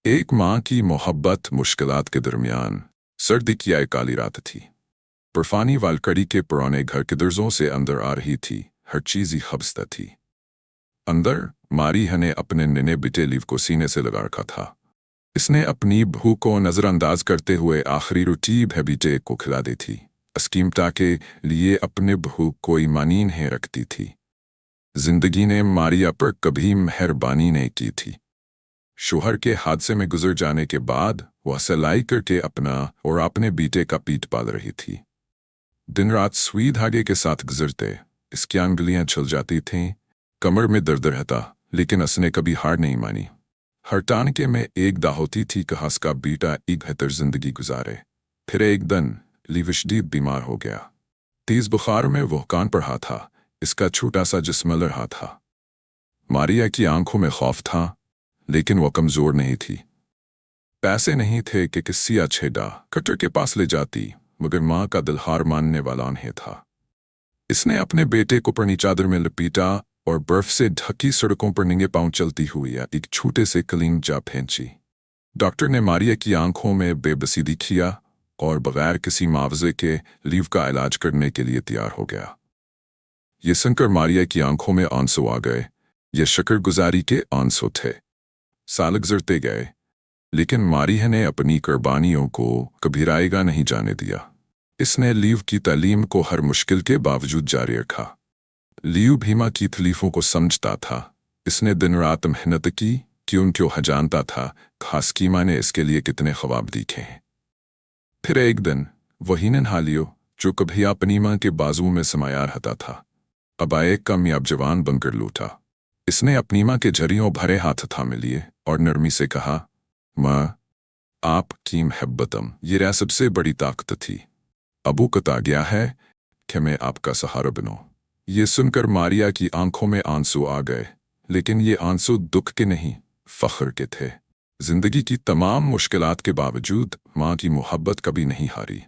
एक माँ की मोहब्बत मुश्किलात के दरमियान। सर्दी की आए काली रात थी। बर्फानी वालकड़ी के पुराने घर के दरजों से अंदर आ रही थी। हर चीज ही खबस्ता थी। अंदर मारिया ने अपने नन्हे बिटे लीव को सीने से लगा रखा था। इसने अपनी भूख को नजरअंदाज करते हुए आखिरी रोटी बेटे को खिला दी थी। अस्कीमता के लिए अपने भूख को ईमानी नहीं रखती थी। जिंदगी ने मारिया पर कभी मेहरबानी नहीं की थी। शोहर के हादसे में गुजर जाने के बाद वह सिलाई करके अपना और अपने बेटे का पेट पाल रही थी। दिन रात सुई धागे के साथ गुजरते, इसकी अंगुलियां छिल जाती थीं, कमर में दर्द रहता, लेकिन उसने कभी हार नहीं मानी। हर टानके में एक दाहोती थी कि उसका बेटा एक बेहतर जिंदगी गुजारे। फिर एक दिन लीव शदीद बीमार हो गया। तेज बुखार में वो कान पर रहा था। इसका छोटा सा जिस्म लड़ रहा था। मारिया की आंखों में खौफ था, लेकिन वो कमजोर नहीं थी। पैसे नहीं थे कि किसी अच्छे डॉक्टर के पास ले जाती, मगर माँ का दिल हार मानने वाला नहीं था। इसने अपने बेटे को पुरानी चादर में लपेटा और बर्फ से ढकी सड़कों पर नंगे पांव चलती हुई एक छोटे से कलीन जा पहुंची। डॉक्टर ने मारिया की आंखों में बेबसी दिखिया और बगैर किसी मुआवजे के लीव का इलाज करने के लिए तैयार हो गया। ये सुनकर मारिया की आंखों में आंसू आ गए। ये शुक्रगुजारी के आंसू थे। साल गुजरते गए, लेकिन मारिया ने अपनी कुर्बानियों को कभी रायगा नहीं जाने दिया। इसने लीव की तालीम को हर मुश्किल के बावजूद जारी रखा। लीव भीमा की तकलीफों को समझता था। इसने दिन रात मेहनत की, क्यों जानता था खास की माँ ने इसके लिए कितने ख्वाब देखे हैं। फिर एक दिन वही नन्हालियो जो कभी अपनी माँ के बाजू में समाया रहता था, अब एक कामयाब जवान बनकर लौटा। इसने अपनी माँ के झरियों भरे हाथ थामे लिए और नरमी से कहा, माँ, आपकी मोहब्बतम ये सबसे बड़ी ताकत थी। अबू कता गया है कि मैं आपका सहारा बनूं। ये सुनकर मारिया की आंखों में आंसू आ गए, लेकिन ये आंसू दुख के नहीं, फख्र के थे। जिंदगी की तमाम मुश्किलात के बावजूद माँ की मोहब्बत कभी नहीं हारी।